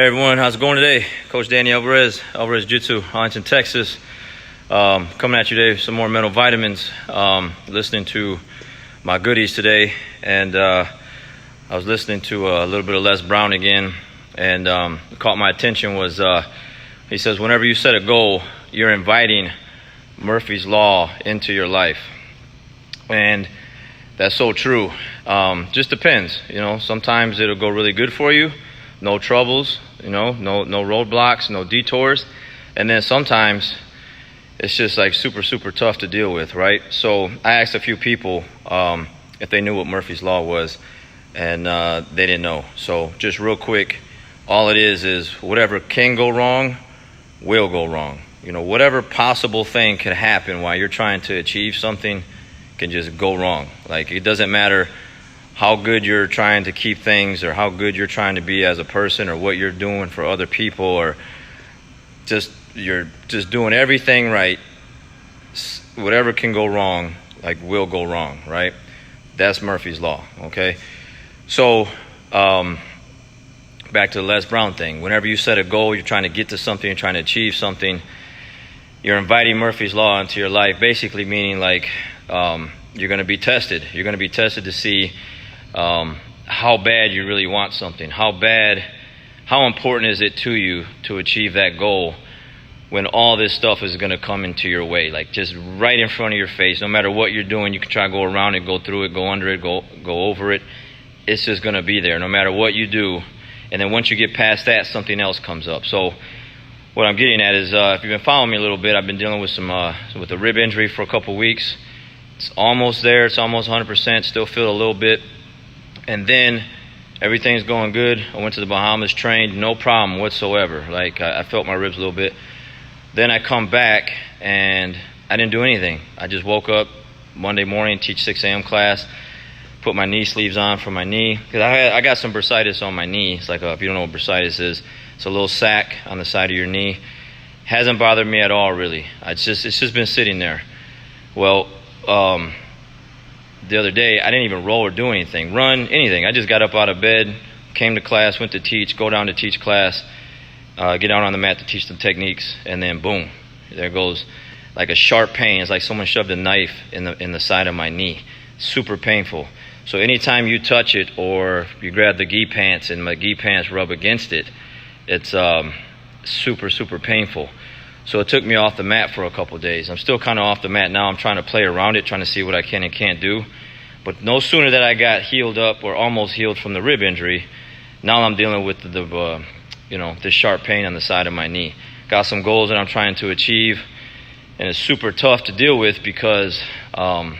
Hey everyone, how's it going today? Coach Danny Alvarez Jiu-Jitsu, Arlington, Texas. Coming at you today with some more mental vitamins. Listening to my goodies today, and I was listening to a little bit of Les Brown again, and caught my attention was he says, whenever you set a goal, you're inviting Murphy's Law into your life. And that's so true. Just depends, sometimes it'll go really good for you. No troubles, no roadblocks, no detours. And then sometimes it's just like super, super tough to deal with, right? So I asked a few people if they knew what Murphy's Law was, and they didn't know. So just real quick, all it is whatever can go wrong will go wrong. Whatever possible thing could happen while you're trying to achieve something can just go wrong. Like, it doesn't matter how good you're trying to keep things, or how good you're trying to be as a person, or what you're doing for other people, or you're just doing everything right. Whatever can go wrong, will go wrong, right? That's Murphy's Law, okay? So back to the Les Brown thing. Whenever you set a goal, you're trying to get to something, you're trying to achieve something, you're inviting Murphy's Law into your life, basically meaning you're going to be tested. You're going to be tested to see how bad you really want something. How important is it to you to achieve that goal when all this stuff is going to come into your way, just right in front of your face. No matter what you're doing, you can try to go around it, go through it, go under it, go over it. It's just going to be there no matter what you do. And then once you get past that, something else comes up. So what I'm getting at is, if you've been following me a little bit, I've been dealing with with a rib injury for a couple weeks. It's almost there. It's almost 100%. Still feel a little bit. And then everything's going good. I went to the Bahamas, trained, no problem whatsoever. I felt my ribs a little bit. Then I come back and I didn't do anything. I just woke up Monday morning, teach 6 a.m. class, put my knee sleeves on for my knee. Because I got some bursitis on my knee. It's if you don't know what bursitis is, it's a little sac on the side of your knee. Hasn't bothered me at all, really. It's just been sitting there. Well, the other day, I didn't even roll or do anything, run, anything. I just got up out of bed, came to class, went to teach, go down to teach class, get down on the mat to teach the techniques, and then boom, there goes a sharp pain. It's like someone shoved a knife in the side of my knee. Super painful. So anytime you touch it, or you grab the gi pants and my gi pants rub against it, it's super, super painful. So it took me off the mat for a couple of days. I'm still kind of off the mat now. I'm trying to play around it, trying to see what I can and can't do. But no sooner that I got healed up, or almost healed from the rib injury, now I'm dealing with this sharp pain on the side of my knee. Got some goals that I'm trying to achieve, and it's super tough to deal with because, I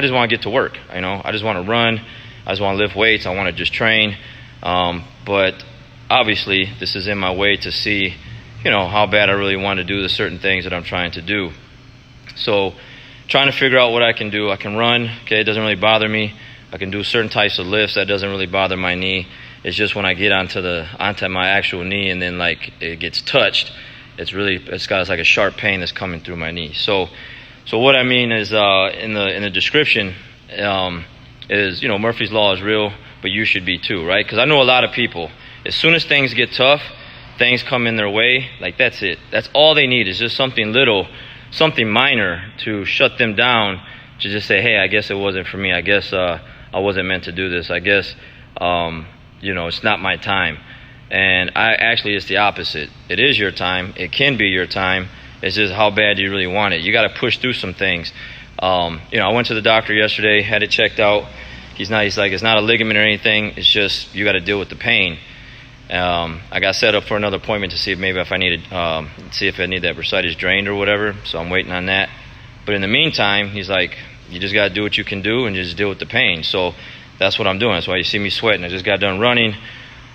just want to get to work. I just want to run. I just want to lift weights. I want to just train. But obviously, this is in my way to see how bad I really want to do the certain things that I'm trying to do. So trying to figure out what I can do. I can run, okay, it doesn't really bother me. I can do certain types of lifts, that doesn't really bother my knee. It's just when I get onto my actual knee, and then it gets touched, it's got a sharp pain that's coming through my knee. So what I mean is, in the description, is Murphy's Law is real, but you should be too, right? Because I know a lot of people, as soon as things get tough, things come in their way, that's it. That's all they need, is just something little, something minor to shut them down, to just say, hey, I guess it wasn't for me. I guess I wasn't meant to do this. I guess, it's not my time. And it's the opposite. It is your time. It can be your time. It's just how bad you really want it. You got to push through some things. I went to the doctor yesterday, had it checked out. He's like, it's not a ligament or anything. It's just, you got to deal with the pain. I got set up for another appointment to see if I need that bursitis drained or whatever. So I'm waiting on that. But in the meantime, he's like, you just got to do what you can do and just deal with the pain. So that's what I'm doing. That's why you see me sweating. I just got done running.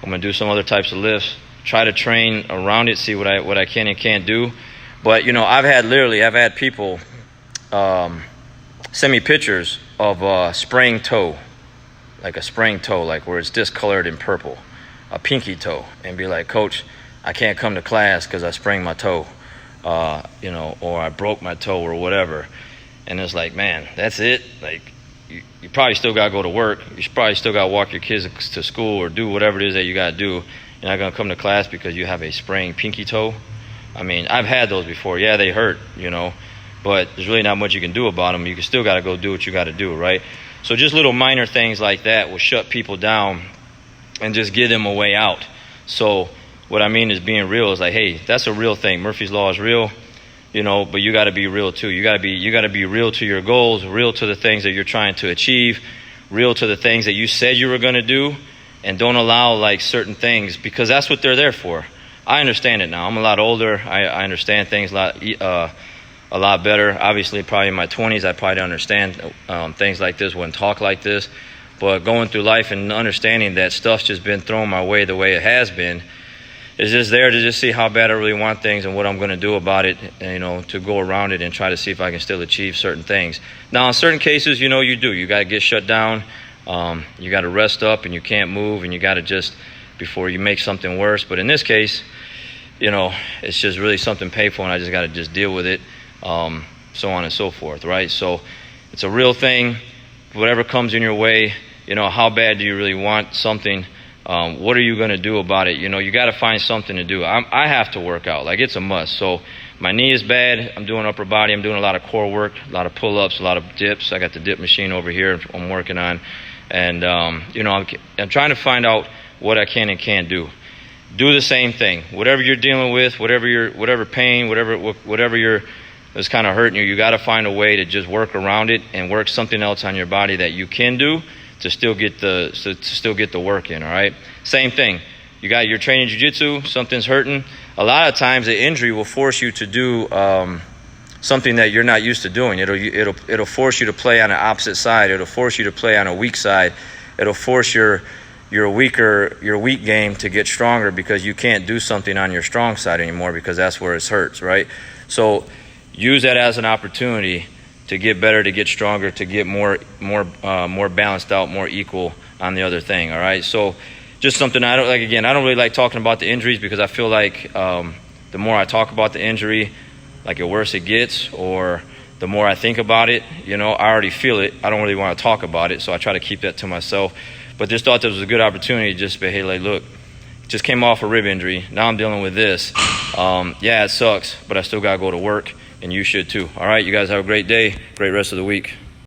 I'm going to do some other types of lifts, try to train around it, see what I can and can't do. But, I've had people send me pictures of a spraying toe, like a spraying toe, where it's discolored in purple. A pinky toe, and be like, Coach, I can't come to class because I sprained my toe, or I broke my toe or whatever. And it's like, man, that's it. You you probably still got to go to work. You probably still got to walk your kids to school or do whatever it is that you got to do. You're not going to come to class because you have a sprained pinky toe. I mean, I've had those before. Yeah, they hurt, but there's really not much you can do about them. You still got to go do what you got to do, right? So just little minor things like that will shut people down and just give them a way out. So what I mean is being real is like, hey, that's a real thing. Murphy's Law is real, but you got to be real too. You got to be real to your goals, real to the things that you're trying to achieve, real to the things that you said you were going to do, and don't allow like certain things, because that's what they're there for. I understand it now. I'm a lot older. I understand things a lot better. Obviously, probably in my 20s, I probably didn't understand things like this, wouldn't talk like this. But going through life and understanding that stuff's just been thrown my way the way it has been, is just there to just see how bad I really want things and what I'm going to do about it, to go around it and try to see if I can still achieve certain things. Now, in certain cases, you do. You got to get shut down. You got to rest up, and you can't move, and you got to just, before you make something worse. But in this case, it's just really something painful, and I just got to just deal with it, so on and so forth, right? So it's a real thing. Whatever comes in your way, how bad do you really want something? What are you going to do about it? You got to find something to do. I have to work out. Like, it's a must. So my knee is bad. I'm doing upper body. I'm doing a lot of core work, a lot of pull-ups, a lot of dips. I got the dip machine over here I'm working on. And, I'm trying to find out what I can and can't do. Do the same thing. Whatever you're dealing with, whatever pain, whatever is kind of hurting you, you got to find a way to just work around it and work something else on your body that you can do to still get the work in. All right. Same thing. You're training jiu-jitsu. Something's hurting. A lot of times, the injury will force you to do something that you're not used to doing. It'll force you to play on the opposite side. It'll force you to play on a weak side. It'll force your weak game to get stronger, because you can't do something on your strong side anymore, because that's where it hurts, right? So use that as an opportunity to get better, to get stronger, to get more balanced out, more equal on the other thing. All right. So just something I don't like. Again, I don't really like talking about the injuries, because I feel like the more I talk about the injury, like the worse it gets, or the more I think about it, I already feel it. I don't really want to talk about it, so I try to keep that to myself. But just thought this was a good opportunity to just be, hey, like, look, just came off a rib injury. Now I'm dealing with this. Yeah, it sucks, but I still got to go to work, and you should too. All right, you guys have a great day, great rest of the week.